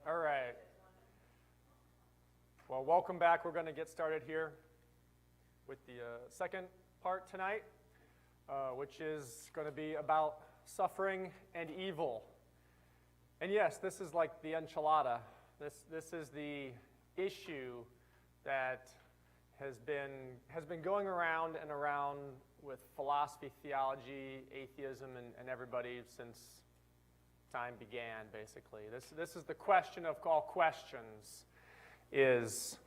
All right. Well, welcome back. We're going to get started here with the second part tonight, which is going to be about suffering and evil. And yes, this is like the enchilada. This is the issue that has been going around and around with philosophy, theology, atheism, and everybody since time began, basically. This is the question of all questions, is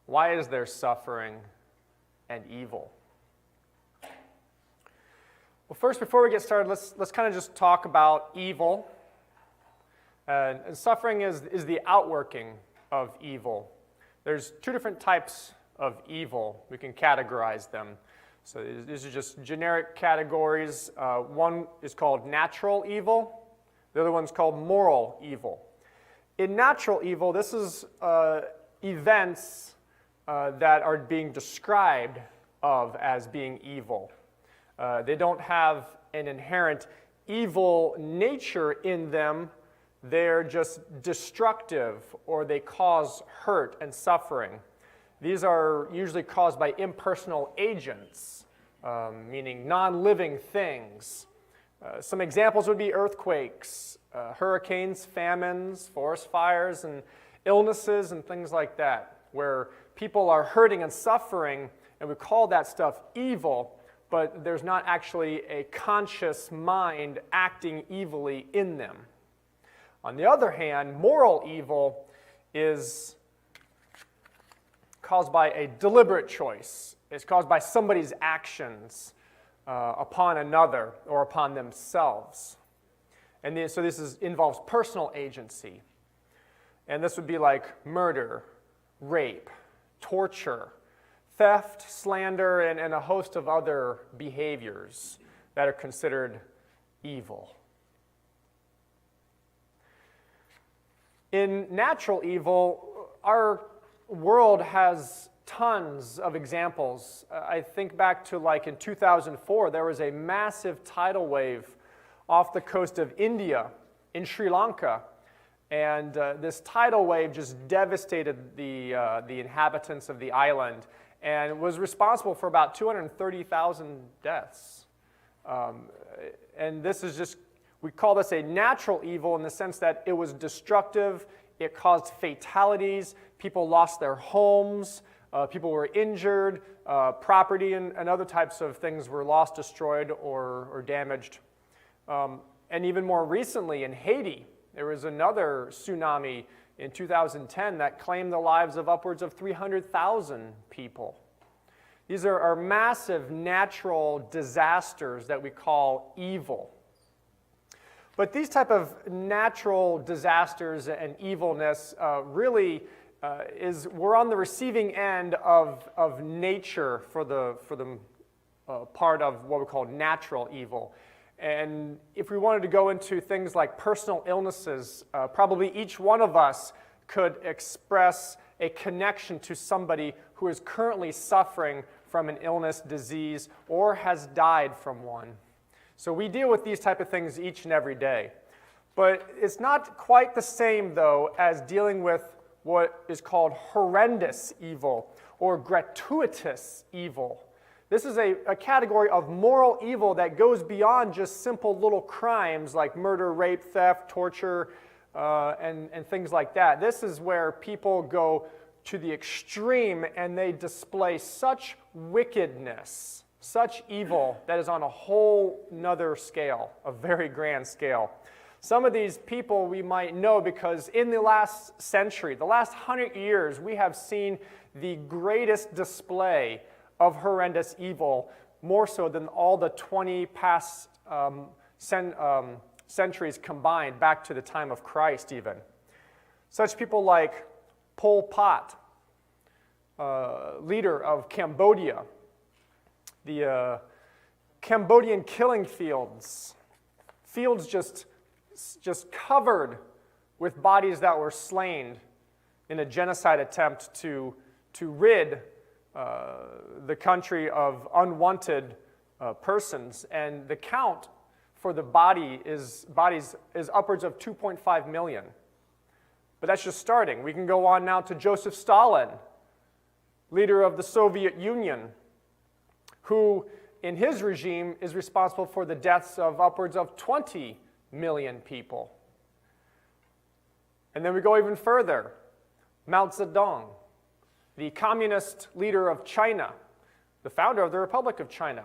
why is there suffering and evil? Well, first, before we get started, let's kind of just talk about evil. And suffering is the outworking of evil. There's two different types of evil. We can categorize them. So these are just generic categories. One is called natural evil. The other one's called moral evil. In natural evil, this is events that are being described of as being evil. They don't have an inherent evil nature in them. They're just destructive, or they cause hurt and suffering. These are usually caused by impersonal agents, meaning non-living things. Some examples would be earthquakes, hurricanes, famines, forest fires, and illnesses and things like that, where people are hurting and suffering, and we call that stuff evil, but there's not actually a conscious mind acting evilly in them. On the other hand, moral evil is caused by a deliberate choice. It's caused by somebody's actions upon another or upon themselves. And so this involves personal agency. And this would be like murder, rape, torture, theft, slander, and a host of other behaviors that are considered evil. In natural evil, our world has tons of examples. I think back to like in 2004, there was a massive tidal wave off the coast of India in Sri Lanka. And this tidal wave just devastated the inhabitants of the island and was responsible for about 230,000 deaths. And this is just, we call this a natural evil in the sense that it was destructive, it caused fatalities, people lost their homes, people were injured, property and other types of things were lost, destroyed, or damaged. And even more recently in Haiti, there was another tsunami in 2010 that claimed the lives of upwards of 300,000 people. These are massive natural disasters that we call evil. But these type of natural disasters and evilness really we're on the receiving end of nature for the part of what we call natural evil. And if we wanted to go into things like personal illnesses, probably each one of us could express a connection to somebody who is currently suffering from an illness, disease, or has died from one. So we deal with these type of things each and every day. But it's not quite the same, though, as dealing with what is called horrendous evil or gratuitous evil. This is a category of moral evil that goes beyond just simple little crimes like murder, rape, theft, torture, and things like that. This is where people go to the extreme and they display such wickedness, such evil that is on a whole nother scale, a very grand scale. Some of these people we might know because in the last century, the last 100 years, we have seen the greatest display of horrendous evil, more so than all the 20 past centuries combined, back to the time of Christ even. Such people like Pol Pot, leader of Cambodia, the Cambodian killing fields just covered with bodies that were slain in a genocide attempt to rid the country of unwanted persons. And the count for the bodies is upwards of 2.5 million. But that's just starting. We can go on now to Joseph Stalin, leader of the Soviet Union, who in his regime is responsible for the deaths of upwards of 20 million people. And then we go even further. Mao Zedong, the communist leader of China, the founder of the Republic of China.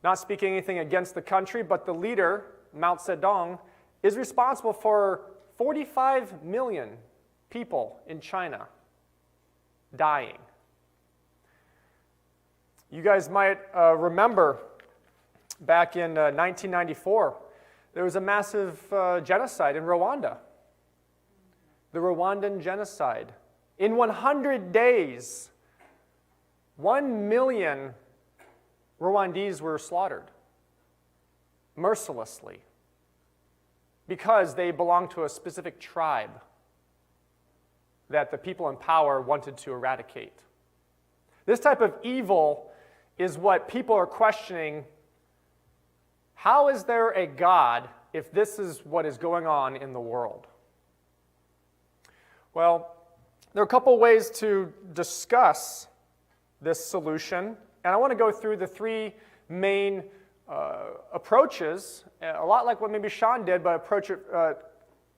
Not speaking anything against the country, but the leader, Mao Zedong, is responsible for 45 million people in China dying. You guys might remember back in 1994, there was a massive genocide in Rwanda. The Rwandan genocide. In 100 days, 1 million Rwandese were slaughtered mercilessly because they belonged to a specific tribe that the people in power wanted to eradicate. This type of evil is what people are questioning. How is there a God if this is what is going on in the world? Well, there are a couple ways to discuss this solution, and I want to go through the three main approaches, a lot like what maybe Sean did, but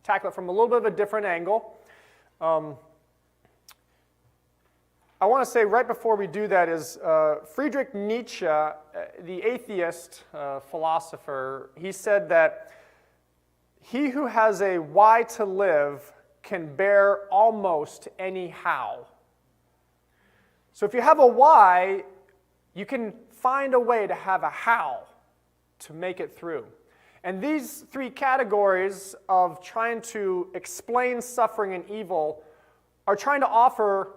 tackle it from a little bit of a different angle. I want to say right before we do that is Friedrich Nietzsche, the atheist philosopher, he said that he who has a why to live can bear almost any how. So if you have a why, you can find a way to have a how to make it through. And these three categories of trying to explain suffering and evil are trying to offer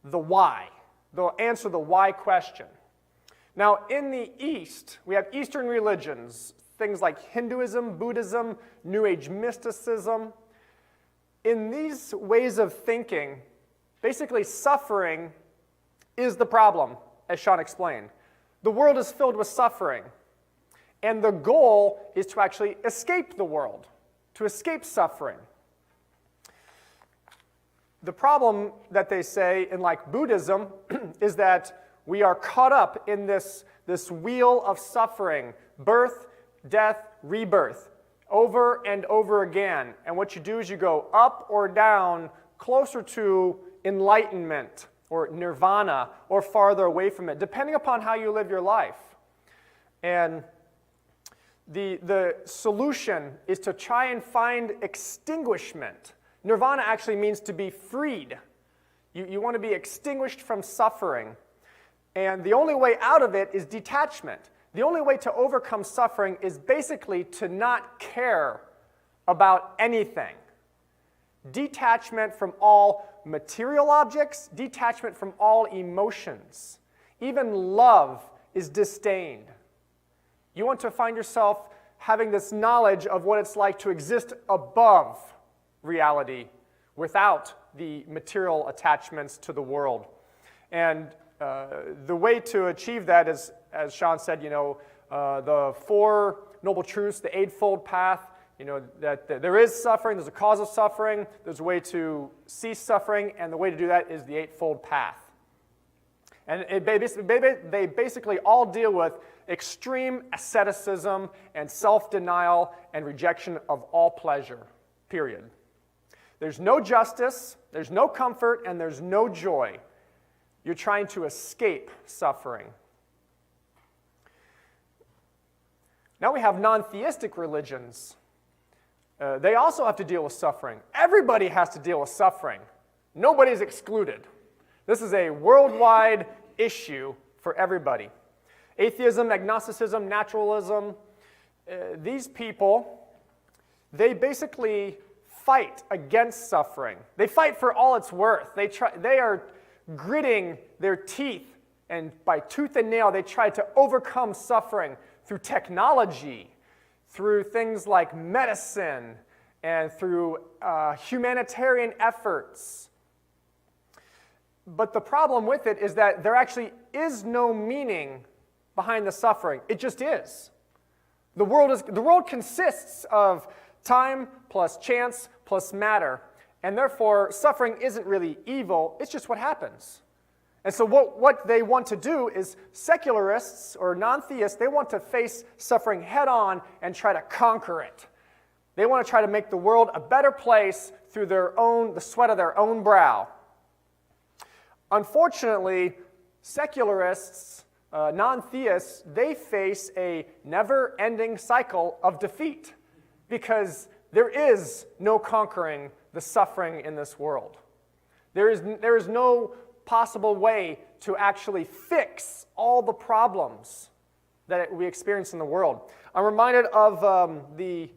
the why. They'll answer the why question. Now, in the East, we have Eastern religions, things like Hinduism, Buddhism, New Age mysticism. In these ways of thinking, basically suffering is the problem, as Sean explained. The world is filled with suffering, and the goal is to actually escape the world, to escape suffering. The problem that they say in like Buddhism is that we are caught up in this wheel of suffering, birth, death, rebirth, over and over again. And what you do is you go up or down closer to enlightenment or nirvana or farther away from it, depending upon how you live your life. And the solution is to try and find extinguishment. Nirvana actually means to be freed. You want to be extinguished from suffering. And the only way out of it is detachment. The only way to overcome suffering is basically to not care about anything. Detachment from all material objects, detachment from all emotions. Even love is disdained. You want to find yourself having this knowledge of what it's like to exist above reality without the material attachments to the world. And the way to achieve that is, as Sean said, the Four Noble Truths, the Eightfold Path, that there is suffering, there's a cause of suffering, there's a way to cease suffering, and the way to do that is the Eightfold Path. And they basically all deal with extreme asceticism and self-denial and rejection of all pleasure, period. There's no justice, there's no comfort, and there's no joy. You're trying to escape suffering. Now we have non-theistic religions. They also have to deal with suffering. Everybody has to deal with suffering. Nobody's excluded. This is a worldwide issue for everybody. Atheism, agnosticism, naturalism, these people, they basically fight against suffering. They fight for all it's worth. They are gritting their teeth, and by tooth and nail, they try to overcome suffering through technology, through things like medicine, and through humanitarian efforts. But the problem with it is that there actually is no meaning behind the suffering. It just is. The world consists of time plus chance plus matter. And therefore, suffering isn't really evil, it's just what happens. And so what they want to do is secularists or non-theists, they want to face suffering head on and try to conquer it. They want to try to make the world a better place through the sweat of their own brow. Unfortunately, secularists, non-theists, they face a never-ending cycle of defeat because there is no conquering the suffering in this world. There is no possible way to actually fix all the problems that we experience in the world. I'm reminded of the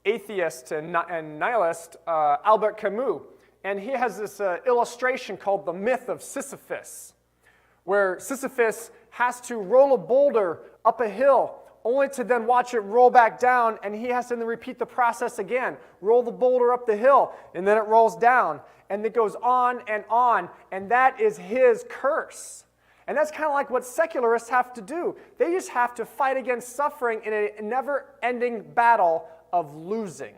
atheist and nihilist Albert Camus, and he has this illustration called the myth of Sisyphus, where Sisyphus has to roll a boulder up a hill only to then watch it roll back down, and he has to then repeat the process again. Roll the boulder up the hill, and then it rolls down. And it goes on, and that is his curse. And that's kind of like what secularists have to do. They just have to fight against suffering in a never-ending battle of losing.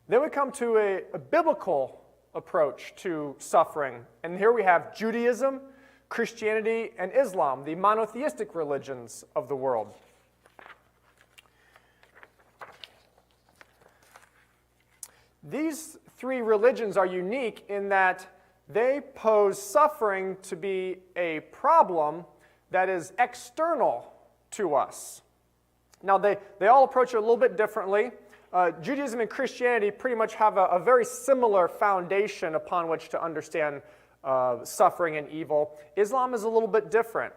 Then we come to a biblical approach to suffering. And here we have Judaism, Christianity, and Islam, the monotheistic religions of the world. These three religions are unique in that they pose suffering to be a problem that is external to us. Now, they all approach it a little bit differently. Judaism and Christianity pretty much have a very similar foundation upon which to understand suffering and evil. Islam is a little bit different.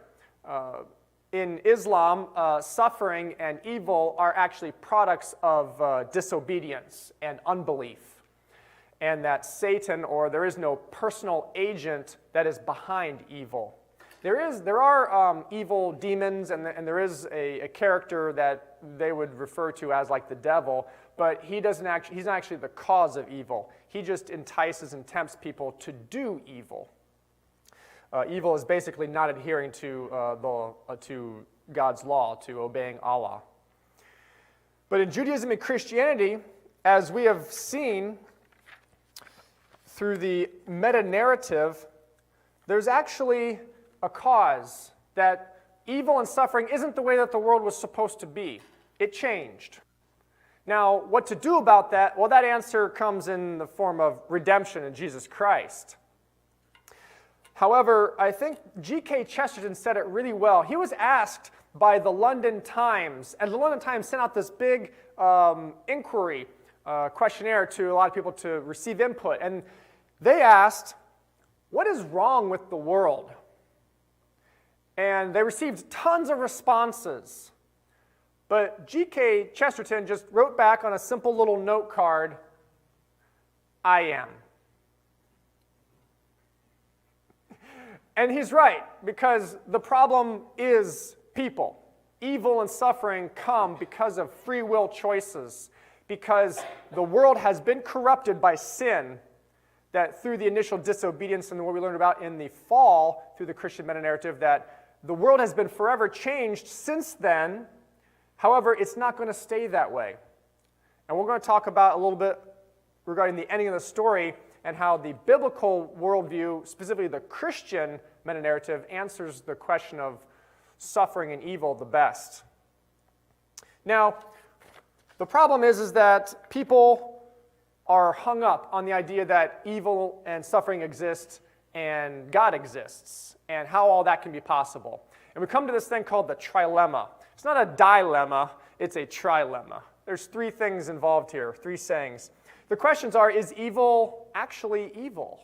In Islam, suffering and evil are actually products of disobedience and unbelief, and that Satan, or there is no personal agent that is behind evil. There are evil demons, and there is a character that they would refer to as like the devil, but he's not actually the cause of evil. He just entices and tempts people to do evil. Evil is basically not adhering to God's law, to obeying Allah. But in Judaism and Christianity, as we have seen through the metanarrative, there's actually a cause that evil and suffering isn't the way that the world was supposed to be. It changed. Now, what to do about that? Well, that answer comes in the form of redemption in Jesus Christ. However, I think G.K. Chesterton said it really well. He was asked by the London Times, and the London Times sent out this big inquiry questionnaire to a lot of people to receive input. And they asked, what is wrong with the world? And they received tons of responses. But G.K. Chesterton just wrote back on a simple little note card, I am. And he's right, because the problem is people. Evil and suffering come because of free will choices, because the world has been corrupted by sin, that through the initial disobedience and what we learned about in the fall, through the Christian meta-narrative, that the world has been forever changed since then. However, it's not going to stay that way. And we're going to talk about a little bit regarding the ending of the story and how the biblical worldview, specifically the Christian meta-narrative, answers the question of suffering and evil the best. Now, the problem is that people are hung up on the idea that evil and suffering exist and God exists, and how all that can be possible. And we come to this thing called the TRI-LEMMA. It's not a dilemma, it's a TRI-LEMMA. There's three things involved here, three sayings. The questions are, is evil actually evil?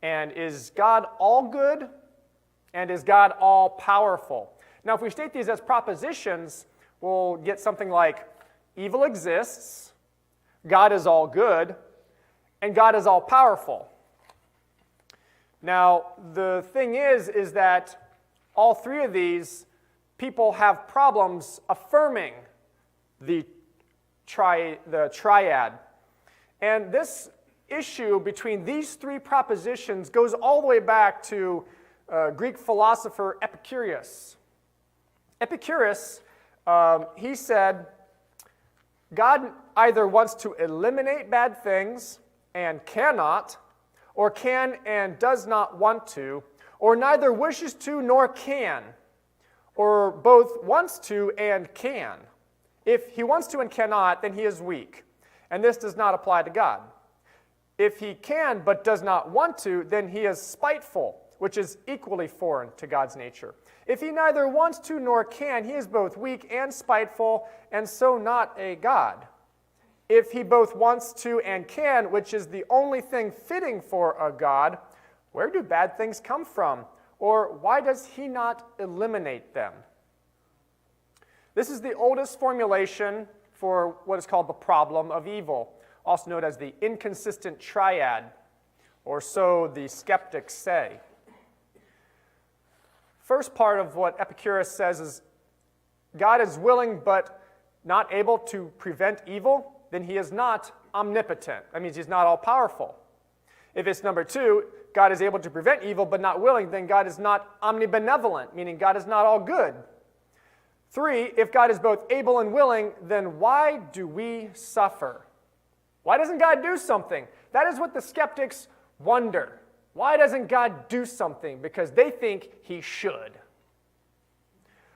And is God all good? And is God all powerful? Now, if we state these as propositions, we'll get something like, evil exists, God is all good, and God is all powerful. Now, the thing is that all three of these, people have problems affirming the triad. And this issue between these three propositions goes all the way back to Greek philosopher Epicurus. Epicurus, he said, God either wants to eliminate bad things and cannot, or can and does not want to, or neither wishes to nor can, or both wants to and can. If he wants to and cannot, then he is weak, and this does not apply to God. If he can but does not want to, then he is spiteful, which is equally foreign to God's nature. If he neither wants to nor can, he is both weak and spiteful, and so not a God. If he both wants to and can, which is the only thing fitting for a God, where do bad things come from? Or why does he not eliminate them? This is the oldest formulation for what is called the problem of evil, also known as the inconsistent triad, or so the skeptics say. First part of what Epicurus says is God is willing but not able to prevent evil, then he is not omnipotent. That means he's not all-powerful. If it's number two, God is able to prevent evil but not willing, then God is not omnibenevolent, meaning God is not all good. Three, if God is both able and willing, then why do we suffer? Why doesn't God do something? That is what the skeptics wonder. Why doesn't God do something? Because they think he should.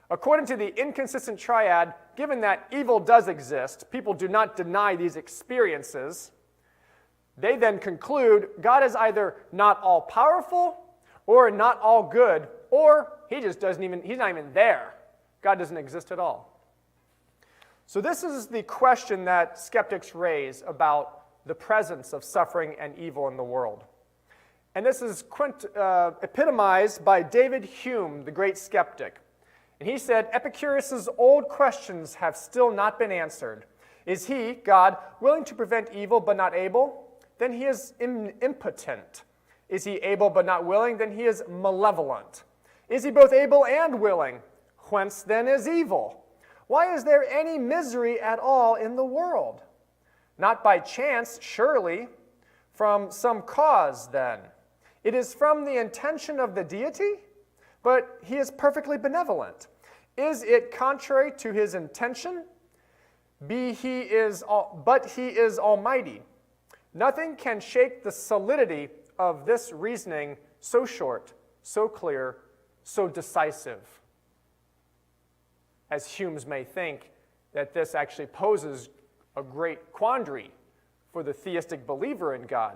According to the inconsistent triad, given that evil does exist, people do not deny these experiences, they then conclude God is either not all-powerful or not all good, or he's not even there. God doesn't exist at all. So this is the question that skeptics raise about the presence of suffering and evil in the world. And this is epitomized by David Hume, the great skeptic. And he said, Epicurus' old questions have still not been answered. Is he, God, willing to prevent evil but not able? Then he is impotent. Is he able but not willing? Then he is malevolent. Is he both able and willing? Whence then is evil? Why is there any misery at all in the world? Not by chance, surely. From some cause, then. It is from the intention of the deity, but he is perfectly benevolent. Is it contrary to his intention? But he is almighty. Nothing can shake the solidity of this reasoning so short, so clear, so decisive. As Humes may think that this actually poses a great quandary for the theistic believer in God.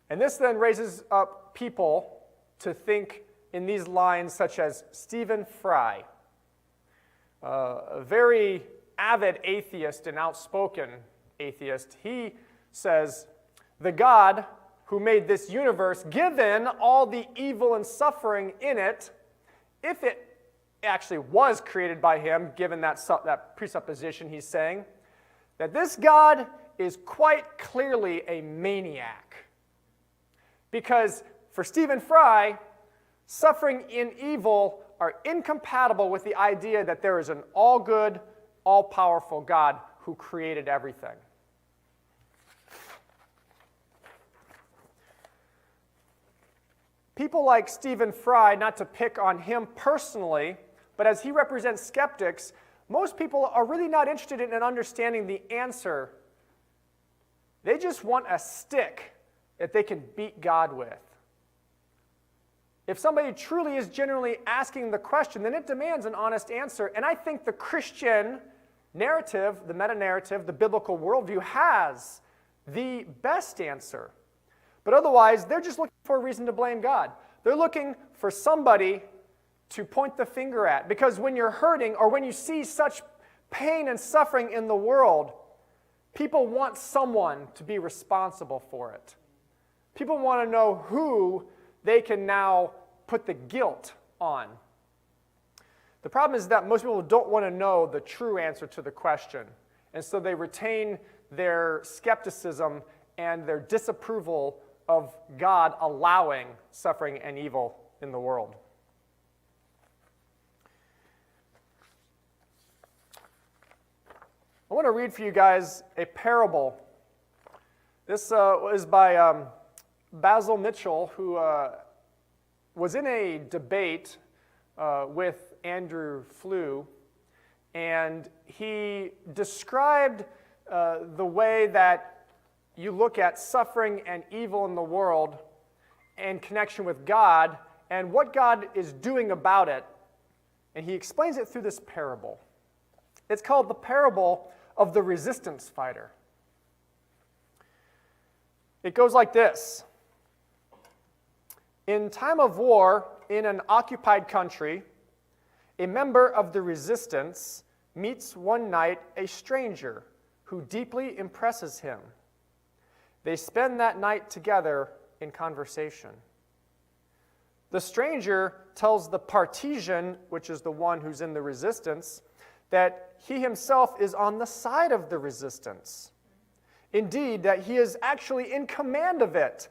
And this then raises up people to think in these lines such as Stephen Fry, a very avid atheist and outspoken atheist. He says, the God who made this universe, given all the evil and suffering in it, if it actually was created by him, given that presupposition he's saying, that this God is quite clearly a maniac. Because for Stephen Fry, suffering and evil are incompatible with the idea that there is an all-good, all-powerful God who created everything. People like Stephen Fry, not to pick on him personally, but as he represents skeptics, most people are really not interested in understanding the answer. They just want a stick that they can beat God with. If somebody truly is genuinely asking the question, then it demands an honest answer. And I think the Christian narrative, the metanarrative, the biblical worldview has the best answer. But otherwise, they're just looking for a reason to blame God. They're looking for somebody to point the finger at. Because when you're hurting or when you see such pain and suffering in the world, people want someone to be responsible for it. People want to know who they can now put the guilt on. The problem is that most people don't want to know the true answer to the question. And so they retain their skepticism and their disapproval of God allowing suffering and evil in the world. I want to read for you guys a parable. This is by Basil Mitchell, who was in a debate with Andrew Flew, And he described the way that you look at suffering and evil in the world in connection with God and what God is doing about it. And he explains it through this parable. It's called the parable of the resistance fighter. It goes like this. In time of war, in an occupied country, a member of the resistance meets one night a stranger who deeply impresses him. They spend that night together in conversation. The stranger tells the partisan, which is the one who's in the resistance, that he himself is on the side of the resistance. Indeed, that he is actually in command of it.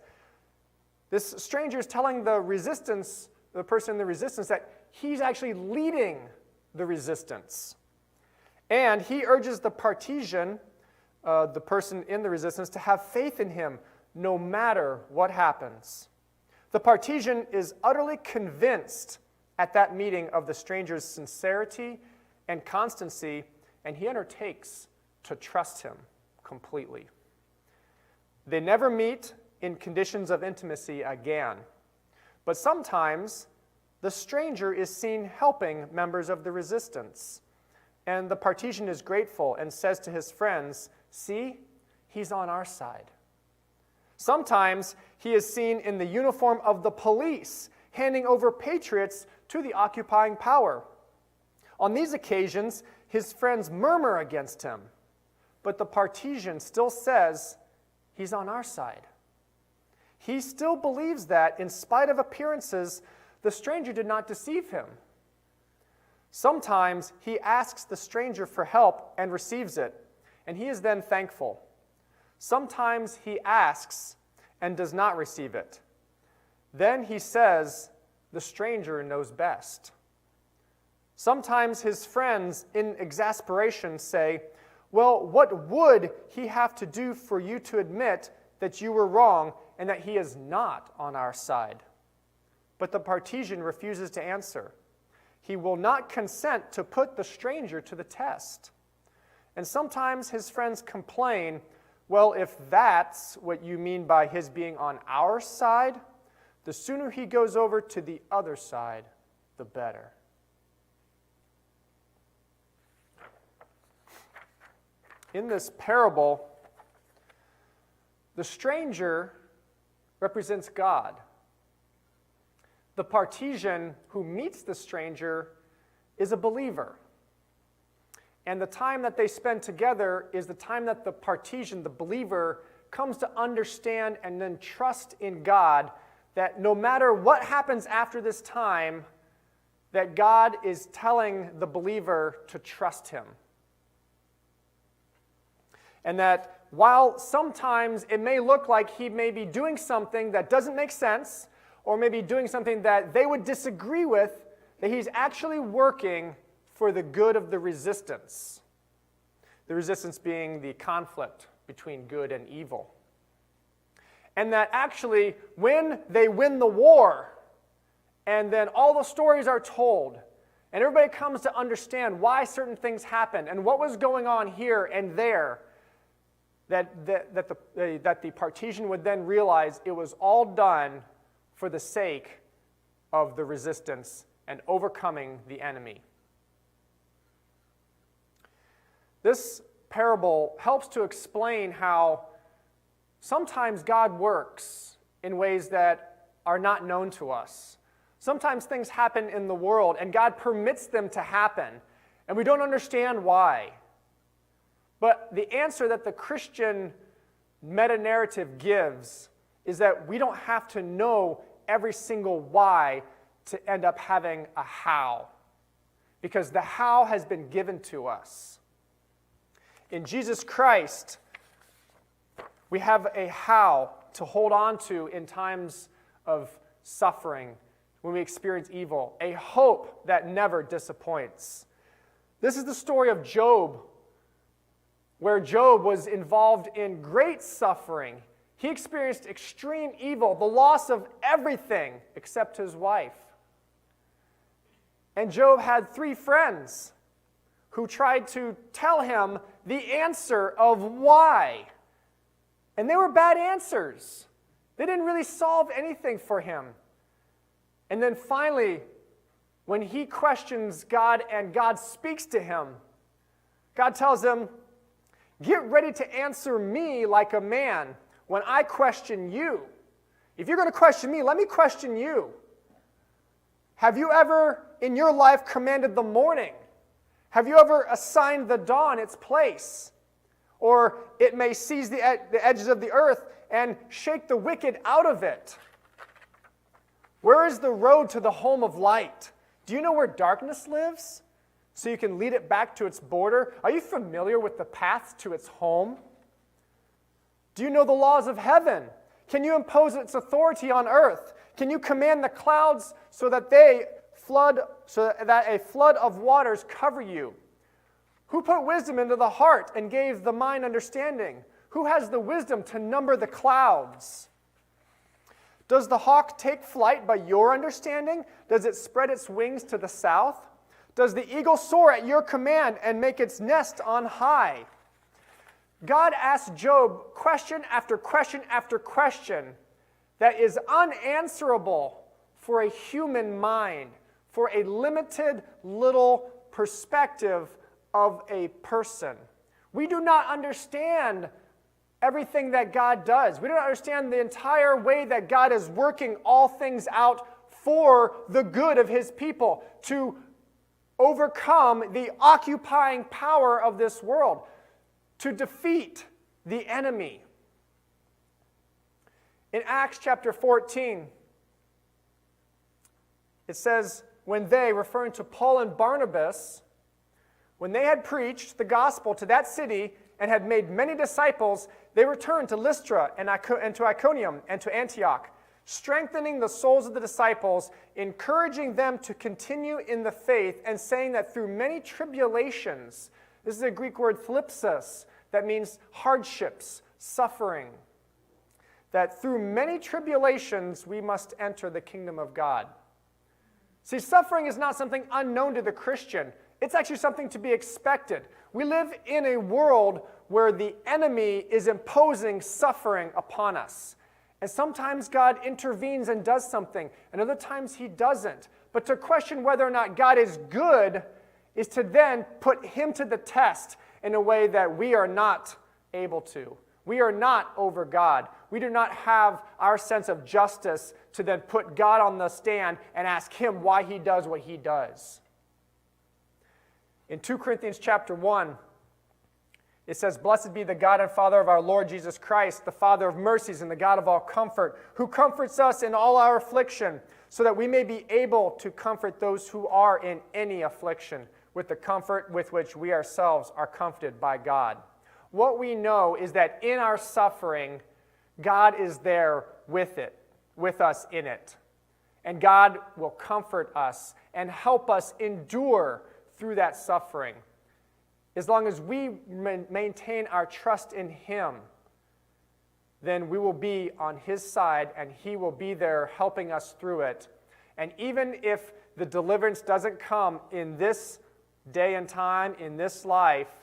This stranger is telling the resistance, the person in the resistance, that he's actually leading the resistance. And he urges the partisan, the person in the resistance, to have faith in him no matter what happens. The partisan is utterly convinced at that meeting of the stranger's sincerity and constancy, and he undertakes to trust him completely. They never meet in conditions of intimacy again, but sometimes the stranger is seen helping members of the resistance, and the partisan is grateful and says to his friends, "See, he's on our side." Sometimes he is seen in the uniform of the police, handing over patriots to the occupying power. On these occasions, his friends murmur against him, but the partisan still says, "He's on our side." He still believes that, in spite of appearances, the stranger did not deceive him. Sometimes he asks the stranger for help and receives it, and he is then thankful. Sometimes he asks and does not receive it. Then he says, "The stranger knows best." Sometimes his friends, in exasperation, say, "Well, what would he have to do for you to admit that you were wrong and that he is not on our side?" But the partisan refuses to answer. He will not consent to put the stranger to the test. And sometimes his friends complain, "Well, if that's what you mean by his being on our side, the sooner he goes over to the other side, the better." In this parable, the stranger represents God. The partisan who meets the stranger is a believer. And the time that they spend together is the time that the partisan, the believer, comes to understand and then trust in God that no matter what happens after this time, that God is telling the believer to trust him. And that while sometimes it may look like he may be doing something that doesn't make sense, or maybe doing something that they would disagree with, that he's actually working for the good of the resistance. The resistance being the conflict between good and evil. And that actually, when they win the war, and then all the stories are told, and everybody comes to understand why certain things happened, and what was going on here and there, that the partisan would then realize it was all done for the sake of the resistance and overcoming the enemy. This parable helps to explain how sometimes God works in ways that are not known to us. Sometimes things happen in the world and God permits them to happen, and we don't understand why. But the answer that the Christian metanarrative gives is that we don't have to know every single why to end up having a how, because the how has been given to us. In Jesus Christ, we have a how to hold on to in times of suffering, when we experience evil, a hope that never disappoints. This is the story of Job, where Job was involved in great suffering. He experienced extreme evil, the loss of everything except his wife. And Job had 3 friends who tried to tell him the answer of why. And they were bad answers. They didn't really solve anything for him. And then finally, when he questions God and God speaks to him, God tells him, get ready to answer me like a man when I question you. If you're going to question me, let me question you. Have you ever in your life commanded the morning? Have you ever assigned the dawn its place? Or it may seize the edges of the earth and shake the wicked out of it. Where is the road to the home of light? Do you know where darkness lives? So you can lead it back to its border? Are you familiar with the path to its home? Do you know the laws of heaven? Can you impose its authority on earth? Can you command the clouds so that a flood of waters cover you? Who put wisdom into the heart and gave the mind understanding? Who has the wisdom to number the clouds? Does the hawk take flight by your understanding? Does it spread its wings to the south? Does the eagle soar at your command and make its nest on high? God asked Job question after question after question that is unanswerable for a human mind, for a limited little perspective of a person. We do not understand everything that God does. We don't understand the entire way that God is working all things out for the good of his people, to overcome the occupying power of this world, to defeat the enemy. In Acts chapter 14, it says, when they, referring to Paul and Barnabas, when they had preached the gospel to that city and had made many disciples, they returned to Lystra and to Iconium and to Antioch, strengthening the souls of the disciples, encouraging them to continue in the faith, and saying that through many tribulations, this is a Greek word thlipsis, that means hardships, suffering, that through many tribulations we must enter the kingdom of God. See, suffering is not something unknown to the Christian. It's actually something to be expected. We live in a world where the enemy is imposing suffering upon us. And sometimes God intervenes and does something, and other times he doesn't. But to question whether or not God is good is to then put him to the test in a way that we are not able to. We are not over God. We do not have our sense of justice to then put God on the stand and ask him why he does what he does. In 2 Corinthians chapter 1, it says, "Blessed be the God and Father of our Lord Jesus Christ, the Father of mercies and the God of all comfort, who comforts us in all our affliction, so that we may be able to comfort those who are in any affliction with the comfort with which we ourselves are comforted by God." What we know is that in our suffering, God is there with us in it. And God will comfort us and help us endure through that suffering. As long as we maintain our trust in him, then we will be on his side and he will be there helping us through it. And even if the deliverance doesn't come in this day and time, in this life,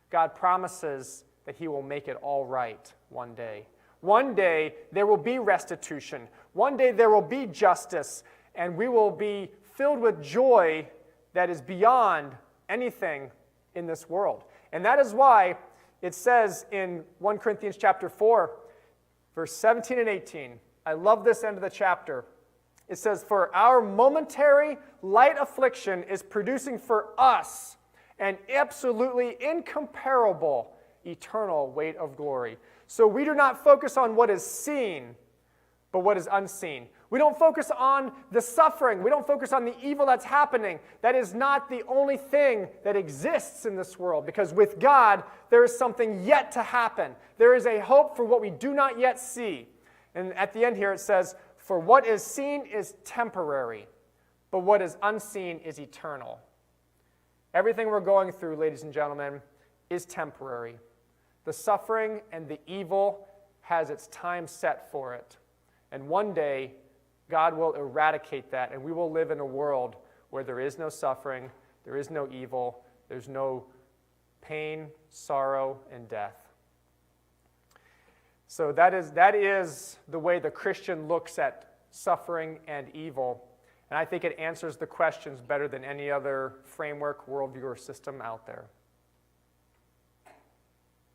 God promises that he will make it all right one day. One day there will be restitution. One day there will be justice, and we will be filled with joy that is beyond anything in this world. And that is why it says in 1 Corinthians chapter 4, verse 17 and 18, I love this end of the chapter. It says, "For our momentary light affliction is producing for us an absolutely incomparable eternal weight of glory." So we do not focus on what is seen, but what is unseen. We don't focus on the suffering. We don't focus on the evil that's happening. That is not the only thing that exists in this world, because with God, there is something yet to happen. There is a hope for what we do not yet see. And at the end here it says, "For what is seen is temporary, but what is unseen is eternal." Everything we're going through, ladies and gentlemen, is temporary. The suffering and the evil has its time set for it. And one day, God will eradicate that, and we will live in a world where there is no suffering, there is no evil, There's no pain, sorrow, and death. So that is the way the Christian looks at suffering and evil. And I think it answers the questions better than any other framework, worldview, or system out there.